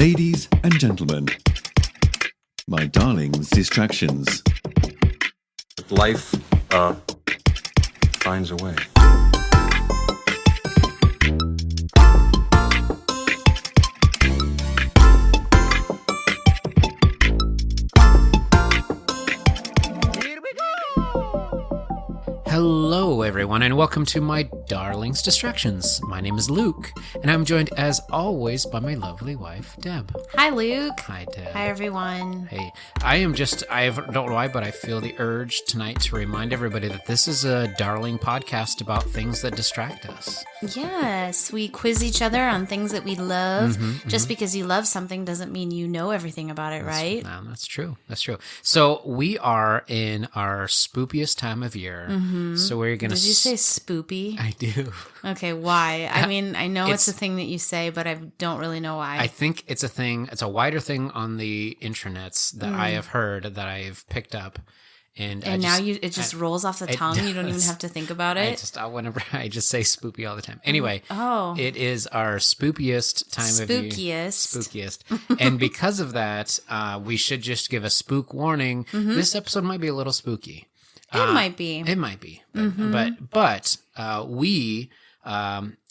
Ladies and gentlemen, my darling's distractions. Life finds a way. Hello, everyone, and welcome to my darling's distractions. My name is Luke, and I'm joined, as always, by my lovely wife, Deb. Hi, Luke. Hi, Deb. Hi, everyone. Hey, I don't know why, but I feel the urge tonight to remind everybody that this is a darling podcast about things that distract us. Yes, we quiz each other on things that we love. Just because you love something doesn't mean you know everything about it, right? No, that's true. That's true. So we are in our spoopiest time of year. So we're going to... Did you say spoopy? I do. Okay, why? I mean, I know it's a thing that you say, but I don't really know why. I think it's a thing. It's a wider thing on the intranets that I have heard, that I've picked up. And now it just rolls off the tongue. You don't even have to think about it. I just say spoopy all the time. Anyway, it is our spookiest time of year. Spookiest. And because of that, we should just give a spook warning. This episode might be a little spooky. It might be. It might be. But we,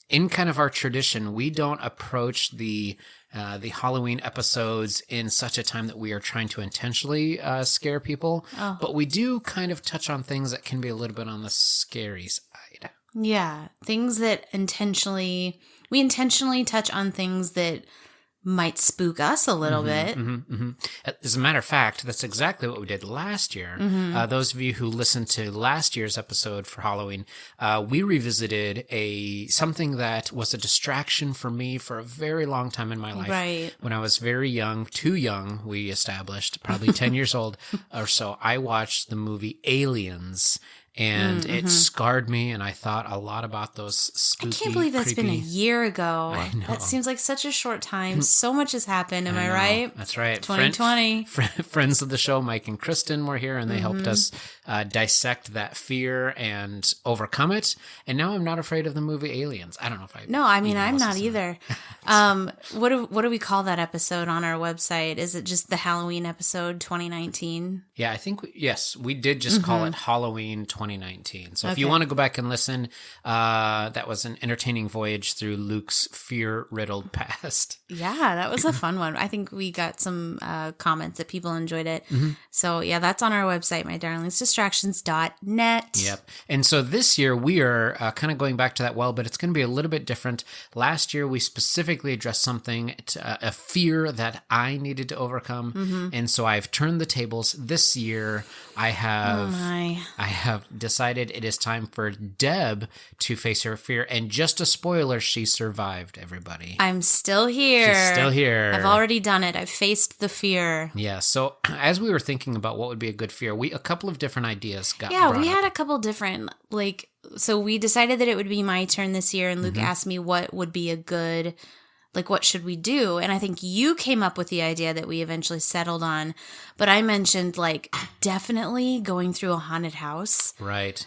in kind of our tradition, we don't approach the Halloween episodes in such a time that we are trying to intentionally scare people. But we do kind of touch on things that can be a little bit on the scary side. Yeah. Things that we intentionally touch on things that might spook us a little bit. As a matter of fact, that's exactly what we did last year. Those of you who listened to last year's episode for Halloween, we revisited something that was a distraction for me for a very long time in my life. Right. When I was very young, too young, we established, probably 10 years old or so, I watched the movie Aliens. And it scarred me, and I thought a lot about those spooky, I can't believe that's been a year ago. I know. That seems like such a short time. So much has happened. Am I right? That's right. 2020. Friends of the show, Mike and Kristen, were here, and they helped us dissect that fear and overcome it. And now I'm not afraid of the movie Aliens. I don't know if I... No, I mean, I'm not either. What do we call that episode on our website? Is it just the Halloween episode 2019? Yeah, I think, yes, we did just call it Halloween 2019. So if you want to go back and listen, that was an entertaining voyage through Luke's fear-riddled past. Yeah, that was a fun one. I think we got some comments that people enjoyed it. So yeah, that's on our website, mydarlingsdistractions.net. Yep. And so this year we are kind of going back to that well, but it's going to be a little bit different. Last year we specifically addressed something, a fear that I needed to overcome. And so I've turned the tables. This year I have decided it is time for Deb to face her fear. And just a spoiler, she survived, everybody. I'm still here. She's still here. I've already done it. I've faced the fear. Yeah. So as we were thinking about what would be a good fear, a couple of different ideas got Yeah, brought we up. had a couple different, so we decided that it would be my turn this year, and Luke asked me what would be a good... what should we do? And I think you came up with the idea that we eventually settled on. But I mentioned, definitely going through a haunted house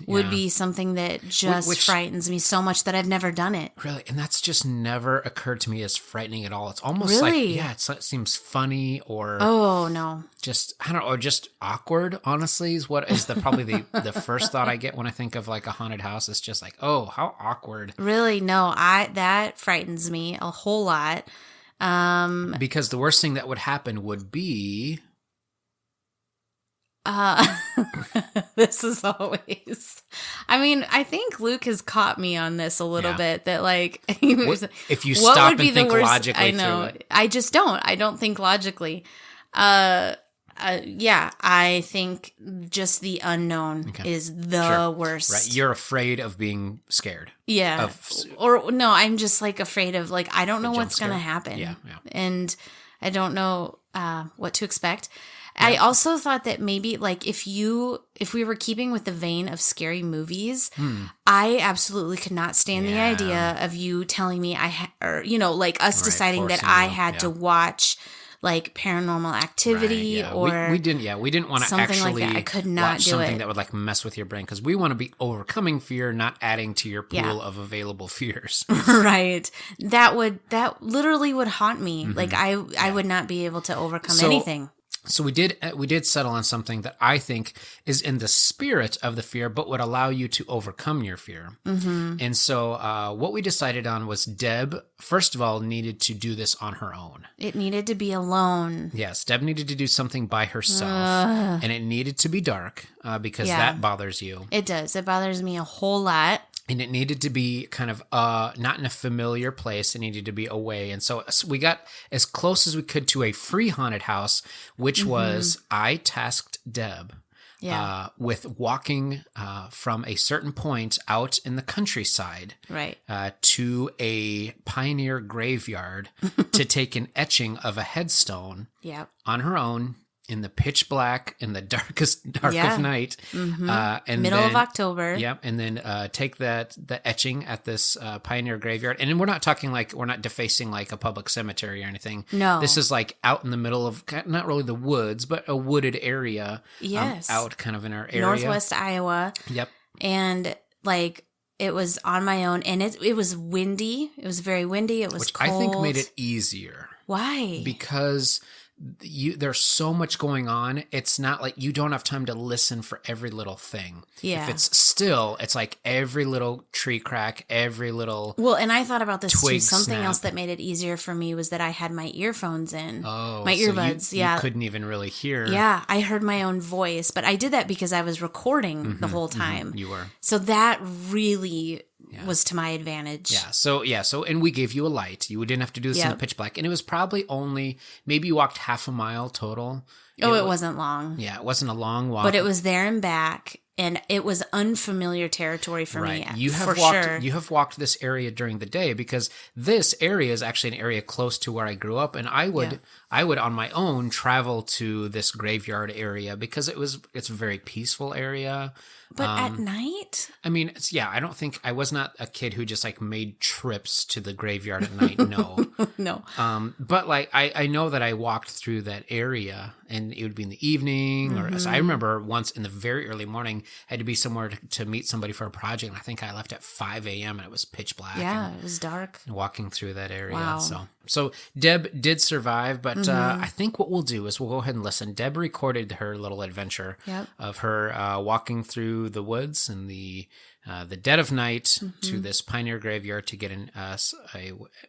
would be something that just frightens me so much that I've never done it. Really? And that's just never occurred to me as frightening at all. It's almost it seems funny or... Oh, no. Just, I don't know, or just awkward, honestly, is probably the first thought I get when I think of a haunted house. It's just oh, how awkward. Really? No, that frightens me a whole lot. Because the worst thing that would happen would be... This is always... I mean, I think Luke has caught me on this a little bit, that if you stop and think logically through it. I just don't. I don't think logically. I think just the unknown is the worst. Right, you're afraid of being scared. Yeah. No, I'm just afraid of I don't know what's going to happen. Yeah. And I don't know what to expect. Yeah. I also thought that maybe if we were keeping with the vein of scary movies, I absolutely could not stand the idea of you telling me us deciding that I had to watch like Paranormal Activity Right, yeah. or we didn't want to something like actually that. I could not watch do something it. that would like mess with your brain, because we want to be overcoming fear, not adding to your pool Yeah. of available fears. Right. That literally would haunt me. Like I would not be able to overcome anything. So we did settle on something that I think is in the spirit of the fear, but would allow you to overcome your fear. Mm-hmm. And so what we decided on was Deb, first of all, needed to do this on her own. It needed to be alone. Yes, Deb needed to do something by herself, and it needed to be dark because that bothers you. It does. It bothers me a whole lot. And it needed to be kind of not in a familiar place. It needed to be away. And so we got as close as we could to a free haunted house, which was, I tasked Deb with walking from a certain point out in the countryside Right. to a pioneer graveyard to take an etching of a headstone Yep. on her own, in the pitch black, in the dark of night, and Middle of then, October. Yep, and then take the etching at this pioneer graveyard, and we're not talking like, we're not defacing like a public cemetery or anything. No, this is like out in the middle of not really the woods, but a wooded area. Yes, out kind of in our area, Northwest Iowa. Yep, and like it was on my own, and it was windy. It was very windy. It was which cold. I think made it easier. Why? Because there's so much going on. It's not like you don't have time to listen for every little thing. Yeah. If it's still, it's like every little tree crack, every little Well, and I thought about this too. twig Something snap. else that made it easier for me was that I had my earphones in. Oh, my so earbuds. you couldn't even really hear. Yeah, I heard my own voice, but I did that because I was recording the whole time. You were. So that really was to my advantage. So and we gave you a light. You didn't have to do this in the Yep. pitch black. And it was probably only, maybe you walked half a mile total. It wasn't long. Yeah, it wasn't a long walk. But it was there and back, and it was unfamiliar territory for me. You have for walked. sure. You have walked this area during the day, because this area is actually an area close to where I grew up, and I would on my own travel to this graveyard area because it's a very peaceful area. But at night? I mean, I was not a kid who just like made trips to the graveyard at night. No. No. But like, I know that I walked through that area, and it would be in the evening, or so I remember once in the very early morning, I had to be somewhere to meet somebody for a project. And I think I left at 5 a.m. and it was pitch black. Yeah, it was dark. Walking through that area. Wow. So Deb did survive, but I think what we'll do is we'll go ahead and listen. Deb recorded her little adventure of her walking through the woods in the dead of night to this pioneer graveyard to get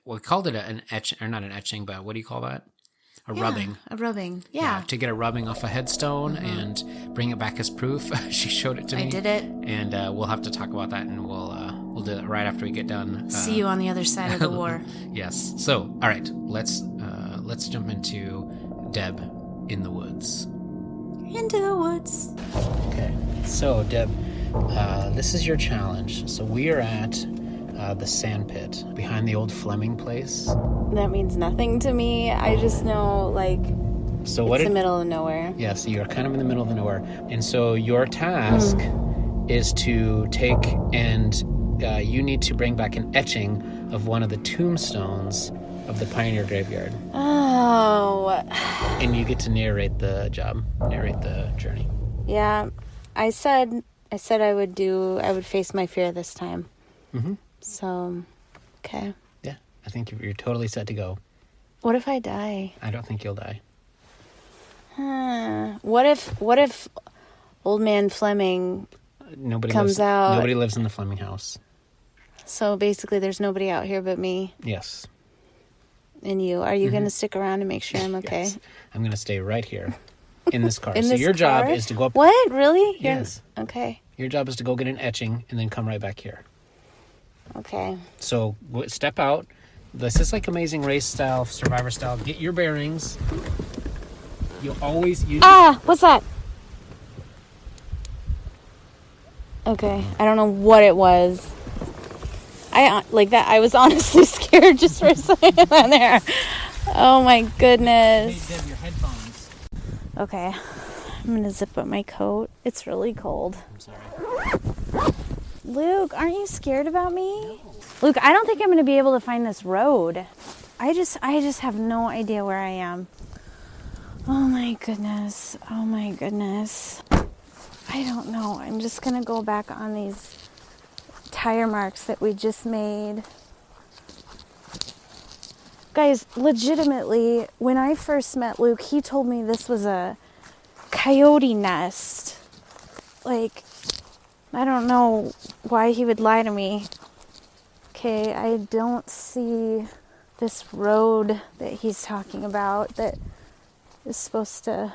we called it an etching, or not an etching, but what do you call that? Rubbing. A rubbing. Yeah. To get a rubbing off a headstone and bring it back as proof. She showed it to me. I did it. And we'll have to talk about that, and we'll do that right after we get done. See you on the other side of the war. Yes. So, all right, let's jump into Deb in the woods. Into the woods. Okay. So, Deb, this is your challenge. So we are at the sand pit behind the old Fleming place. That means nothing to me. I just know, like, so it's the middle of nowhere. Yeah, so you're kind of in the middle of nowhere. And so your task is to take and you need to bring back an etching of one of the tombstones of the pioneer graveyard. Oh. And you get to narrate the journey. Yeah. I said I would face my fear this time. Mm-hmm. So, okay. Yeah, I think you're totally set to go. What if I die? I don't think you'll die. What if Old Man Fleming comes out? Nobody lives in the Fleming house. So basically there's nobody out here but me Yes. and you. Are you going to stick around and make sure I'm okay? Yes. I'm going to stay right here in this car. In so this your job car? is to go up. What? Really? Yes. Okay. Your job is to go get an etching and then come right back here. Okay. So step out. This is like Amazing Race style, Survivor style. Get your bearings. You'll always use... What's that? Okay. I don't know what it was. I was honestly scared just for a second there. Oh my goodness. Hey, Deb, your headphones. Okay. I'm going to zip up my coat. It's really cold. I'm sorry. Luke, aren't you scared about me? No. Luke, I don't think I'm going to be able to find this road. I just have no idea where I am. Oh my goodness. Oh my goodness. I don't know. I'm just going to go back on these tire marks that we just made. Guys, legitimately, when I first met Luke, he told me this was a coyote nest. Like, I don't know why he would lie to me. Okay, I don't see this road that he's talking about that is supposed to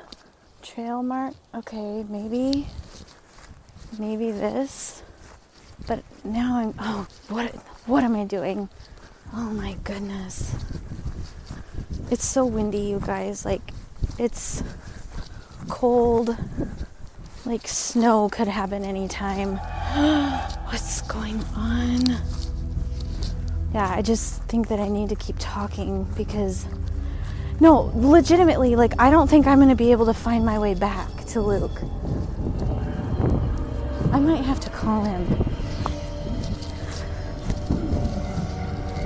trail mark. Okay, maybe this. But now what am I doing? Oh my goodness. It's so windy, you guys. Like, it's cold. Like, snow could happen anytime. What's going on? Yeah, I just think that I need to keep talking because... No, legitimately, like, I don't think I'm going to be able to find my way back to Luke. I might have to call him.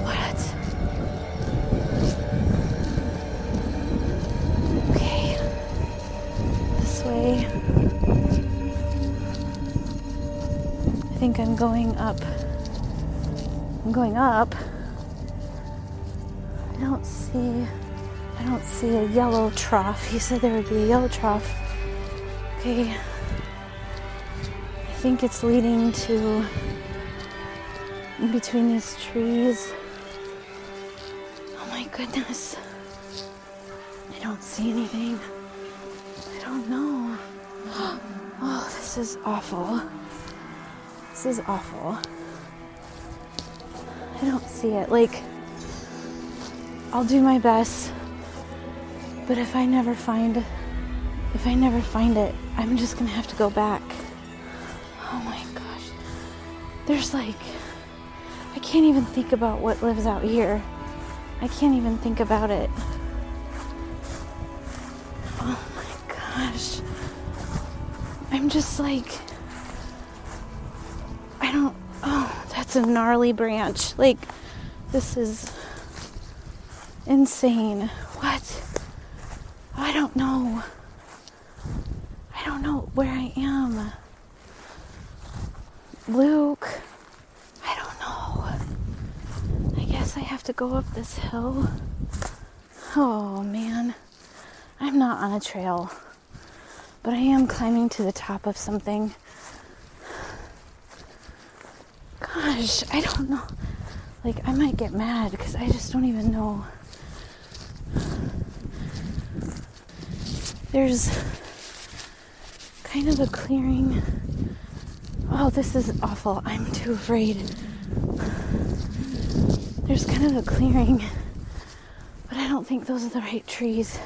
What? Okay. This way. I think I'm going up. I'm going up. I don't see a yellow trough. He said there would be a yellow trough. Okay. I think it's leading to in between these trees. Oh my goodness. I don't see anything. I don't know. Oh, this is awful. This is awful. I don't see it. Like, I'll do my best, but if I never find it, I'm just gonna have to go back. Oh my gosh. There's like, I can't even think about what lives out here. I can't even think about it. Oh my gosh. I'm just like, that's a gnarly branch. Like, this is insane. What? I don't know. I don't know where I am. Luke, I don't know. I guess I have to go up this hill. Oh man. I'm not on a trail, but I am climbing to the top of something. Gosh, I don't know. Like, I might get mad because I just don't even know. There's kind of a clearing. Oh, this is awful. I'm too afraid. There's kind of a clearing, but I don't think those are the right trees.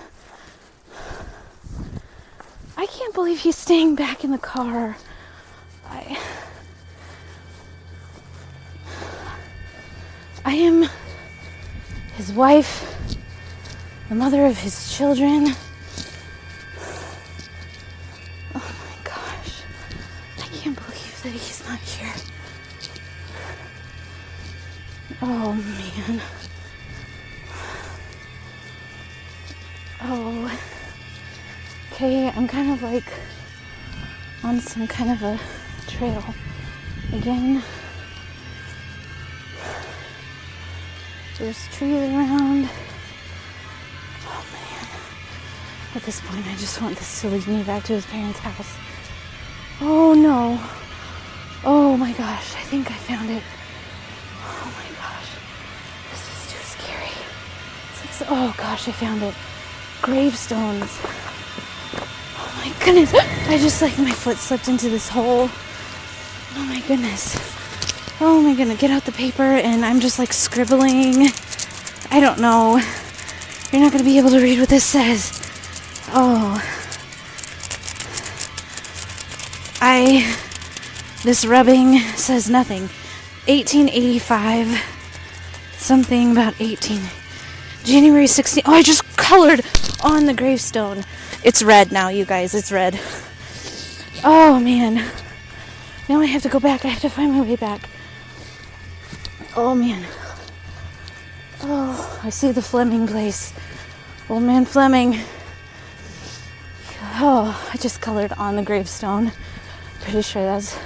I can't believe he's staying back in the car. I am his wife, the mother of his children. Oh my gosh. I can't believe that he's not here. Oh man. Oh. Okay, I'm kind of like on some kind of a trail again. There's trees around. Oh man. At this point, I just want this to lead me back to his parents' house. Oh no. Oh my gosh, I think I found it. Oh my gosh. This is too scary. It's like, oh gosh, I found it. Gravestones. Oh my goodness. I just like my foot slipped into this hole. Oh my goodness. Oh my goodness, get out the paper and I'm just like scribbling. I don't know. You're not going to be able to read what this says. Oh. This rubbing says nothing. 1885. Something about 18. January 16th. Oh, I just colored on the gravestone. It's red now, you guys. It's red. Oh, man. Now I have to go back. I have to find my way back. Oh, man. Oh, I see the Fleming place. Old man Fleming. Oh, I just colored on the gravestone. Pretty sure that's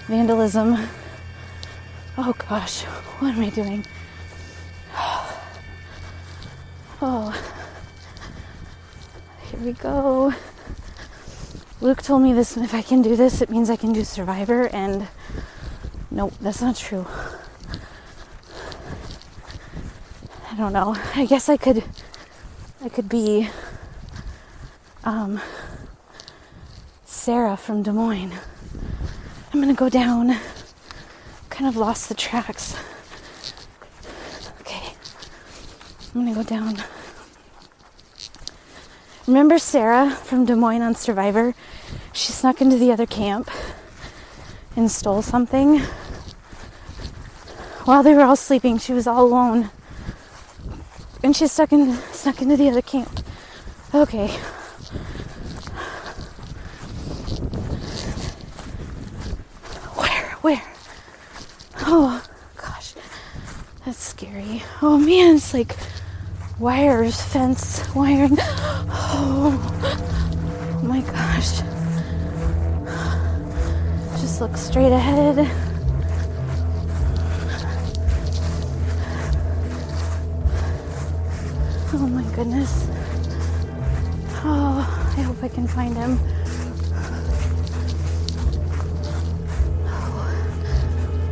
vandalism. Oh gosh, what am I doing? Oh, here we go. Luke told me this, if I can do this, it means I can do Survivor, and nope, that's not true. I don't know. I guess I could be Sarah from Des Moines. I'm gonna go down. Kind of lost the tracks. Okay, I'm gonna go down. Remember Sarah from Des Moines on Survivor? She snuck into the other camp and stole something. While they were all sleeping, she was all alone. And she snuck into the other camp. Okay. Where? Oh, gosh. That's scary. Oh, man, it's like wires, fence, wire. Oh my gosh. Just look straight ahead. Oh my goodness. Oh, I hope I can find him.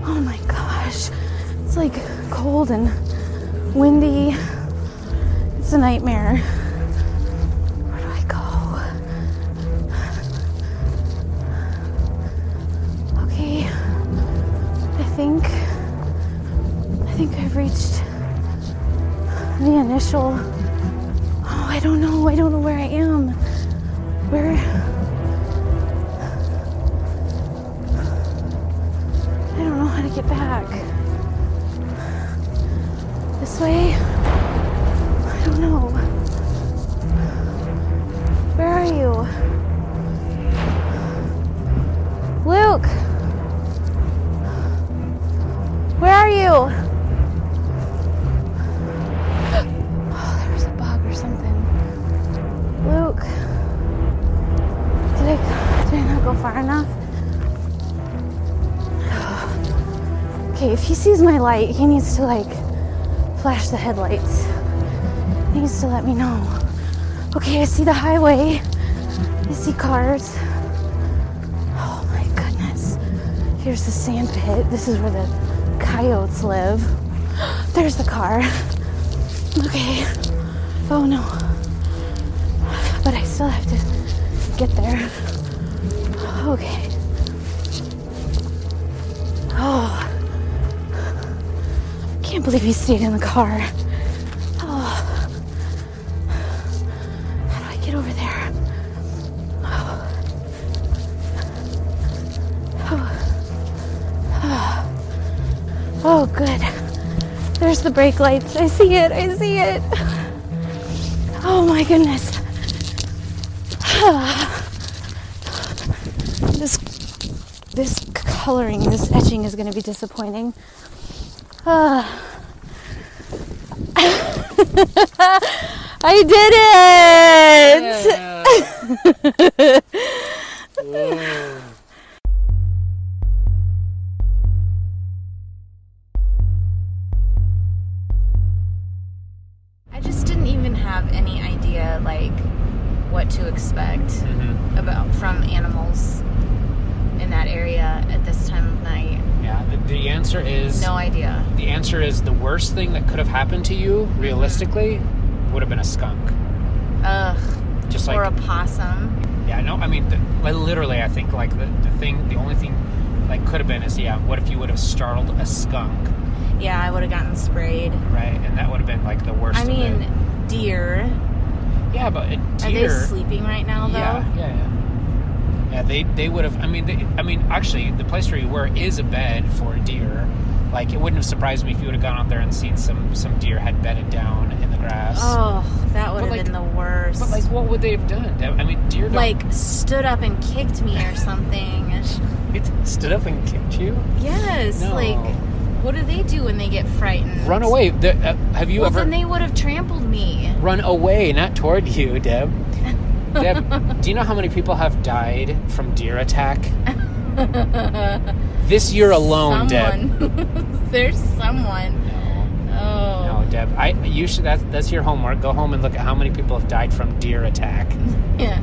Oh my gosh. It's like cold and windy. It's a nightmare. Where do I go? Okay. I think I've reached the initial. Oh, I don't know where I am. Where? I don't know how to get back. This way? I don't know. Where are you? Luke! Where are you? Oh, there was a bug or something. Luke. Did I not go far enough? Okay, if he sees my light, he needs to flash the headlights. He needs to let me know. Okay, I see the highway. I see cars. Oh my goodness. Here's the sand pit. This is where the coyotes live. There's the car. Okay. Oh no. But I still have to get there. Okay. Oh. Can't believe he stayed in the car. Oh. How do I get over there? Oh, good. There's the brake lights. I see it. Oh my goodness. This coloring, this etching is going to be disappointing. I did it! Yeah. I just didn't even have any idea what to expect about from animals in that area at this time of night. Yeah, the answer is... No idea. The answer is the worst thing that could have happened to you, realistically, would have been a skunk. Ugh. Just or a possum. Yeah, no, I mean, literally, I think, the only thing, could have been is, what if you would have startled a skunk? Yeah, I would have gotten sprayed. Right, and that would have been, the worst I mean, deer. Yeah, but a deer... Are they sleeping right now, though? Yeah. Yeah, they would have... actually, the place where you were is a bed for a deer. It wouldn't have surprised me if you would have gone out there and seen some deer had bedded down in the grass. Oh, that would have been the worst. But, what would they have done? I mean, deer don't... stood up and kicked me or something. It stood up and kicked you? Yes. No. What do they do when they get frightened? Run away. Have you ever... Well, then they would have trampled me. Run away, not toward you, Deb. Deb, do you know how many people have died from deer attack? This year alone, Deb. There's someone. No, Deb. You should. That's your homework. Go home and look at how many people have died from deer attack. Yeah.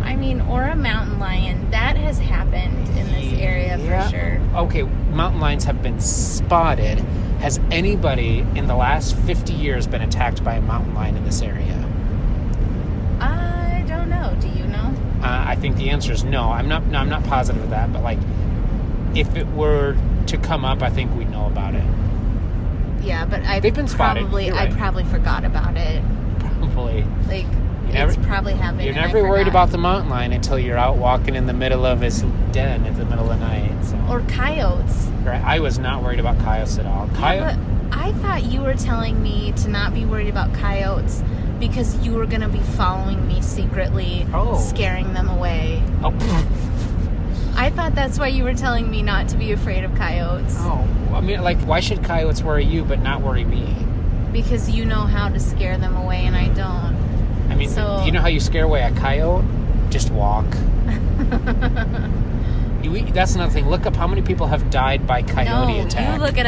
I mean, or a mountain lion. That has happened in this area for sure. Okay, mountain lions have been spotted. Has anybody in the last 50 years been attacked by a mountain lion in this area? I don't know. Do you know? I think the answer is no. I'm not positive of that, but like, if it were to come up, I think we'd know about it. Yeah, but they've been spotted. I probably forgot about it. Probably. Like, it's probably happened. You're never worried about the mountain lion until you're out walking in the middle of his den at the middle of the night. So. Or coyotes. Right. I was not worried about coyotes at all. Yeah, but I thought you were telling me to not be worried about coyotes because you were going to be following me secretly, scaring them away. Oh. I thought that's why you were telling me not to be afraid of coyotes. Oh. I mean, like, why should coyotes worry you but not worry me? Because you know how to scare them away and I don't. I mean, you know how you scare away a coyote? Just walk. That's another thing. Look up how many people have died by coyote attack. You look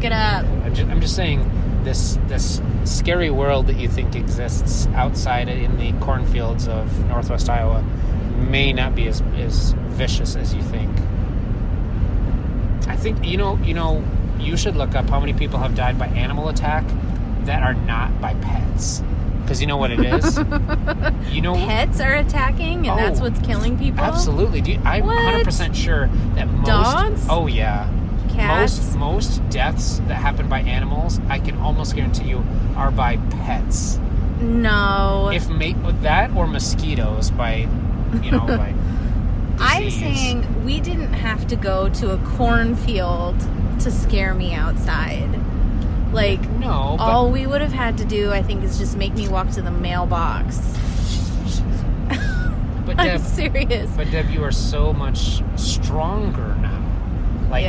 it up. I'm just saying, this scary world that you think exists outside in the cornfields of northwest Iowa may not be as vicious as you think. I think you should look up how many people have died by animal attack that are not by pets. Because you know what it is? Pets are attacking and that's what's killing people? Absolutely. I'm 100% sure that most... Dogs? Oh, yeah. Cats? Most deaths that happen by animals, I can almost guarantee you, are by pets. No. If that or mosquitoes by disease. I'm saying we didn't have to go to a cornfield to scare me outside. Like, no, but all we would have had to do, I think, is just make me walk to the mailbox. But I'm Deb, serious. But Deb, you are so much stronger now. Like,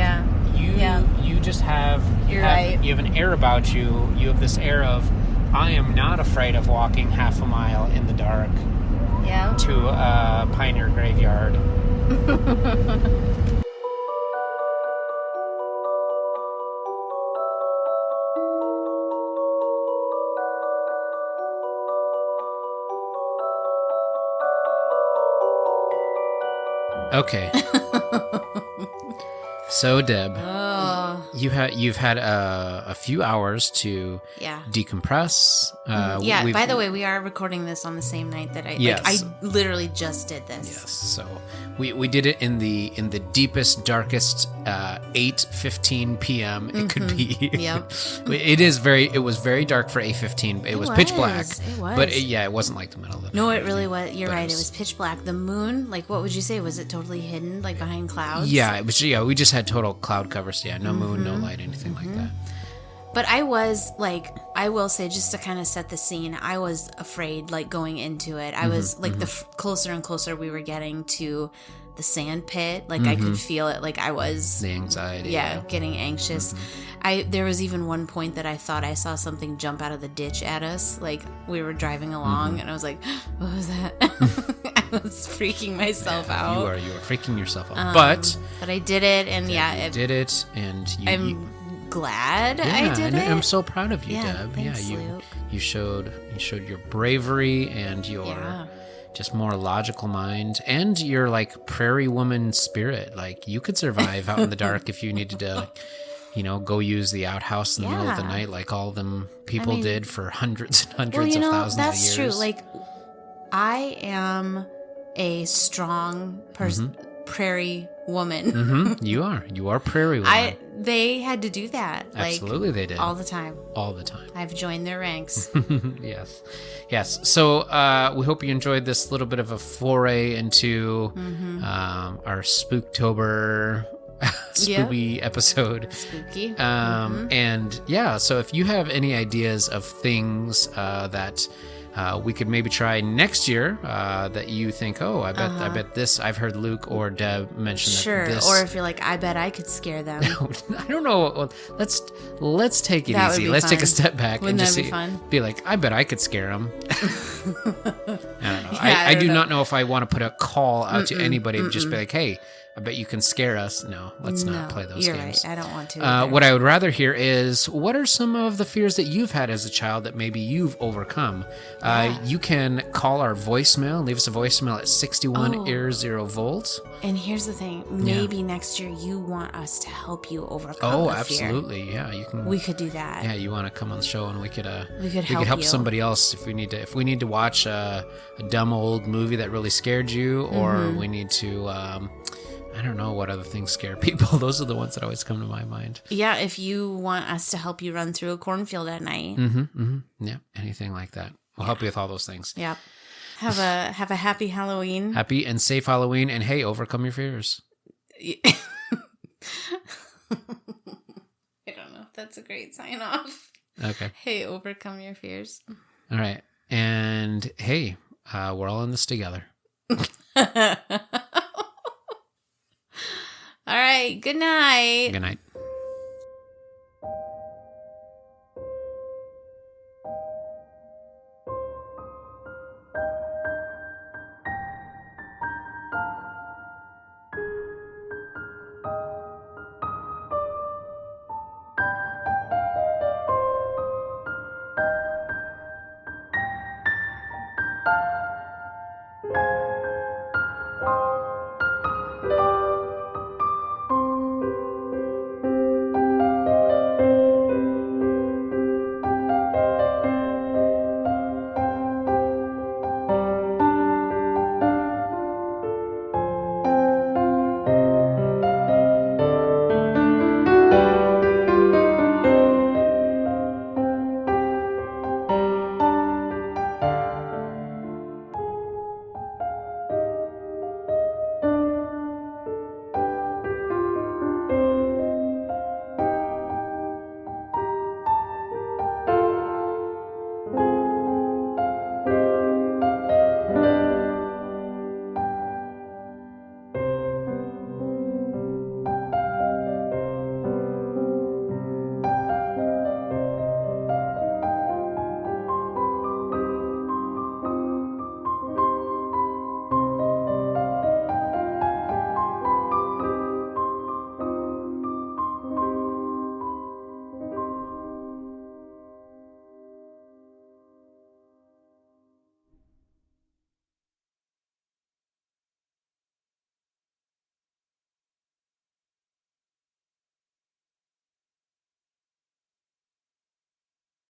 you just have... You're right. You have an air about you. You have this air of, I am not afraid of walking half a mile in the dark to a pioneer graveyard. Okay. So, Deb, you've had a few hours to decompress. By the way, we are recording this on the same night that I literally just did this. Yes. So we did it in the deepest, darkest 8:15 p.m. it could be. Yep. It was very dark for 8:15. It was pitch black. It was. But it wasn't like the middle of the night. No, it really was. You're right. It was pitch black. The moon, like, what would you say? Was it totally hidden, like behind clouds? Yeah, it was. Yeah, we just had total cloud covers. Yeah, no moon, no light, anything like that. But I was, like, I will say, just to kind of set the scene, I was afraid, like, going into it. I was, like, the closer and closer we were getting to the sand pit, like, I could feel it, like, I was... The anxiety. Yeah, getting anxious. There was even one point that I thought I saw something jump out of the ditch at us. Like, we were driving along, and I was like, what was that? I was freaking myself out. You are freaking yourself out. But I did it, and you did it, and I'm glad I did it. I'm so proud of you, Deb. Thanks, Luke. You showed your bravery and your just more logical mind and your, like, prairie woman spirit. Like, you could survive out in the dark if you needed to, go use the outhouse in the middle of the night, like all them people did for hundreds and hundreds of thousands of years. That's true. Like, I am a strong person. Prairie woman. You are prairie woman. They had to do that. Absolutely, they did. All the time. I've joined their ranks. Yes. So we hope you enjoyed this little bit of a foray into our Spooptober spooky episode. Spooky. And so if you have any ideas of things that we could maybe try next year that you think, I bet this, I've heard Luke or Deb mention that this. Or if you're like, I bet I could scare them. I don't know. Let's take it easy. Let's take a step back and just be like, I bet I could scare them. I don't know. I do not know if I want to put a call out to anybody and just be like, hey, I bet you can scare us. No, let's not play those you're games. Right. I don't want to. What I would rather hear is, what are some of the fears that you've had as a child that maybe you've overcome? You can call our voicemail, leave us a voicemail at 61 air 0 volts. And here's the thing, maybe next year you want us to help you overcome Oh, a fear. absolutely. Yeah, you can. We could do that. Yeah, you want to come on the show and we could help you. somebody else if we need to watch a dumb old movie that really scared you, or we need to I don't know what other things scare people. Those are the ones that always come to my mind. Yeah, if you want us to help you run through a cornfield at night. Yeah, anything like that. We'll help you with all those things. Yep. Have a happy Halloween. Happy and safe Halloween, and hey, overcome your fears. I don't know if that's a great sign off. Okay. Hey, overcome your fears. All right. And hey, we're all in this together. All right. Good night. Good night.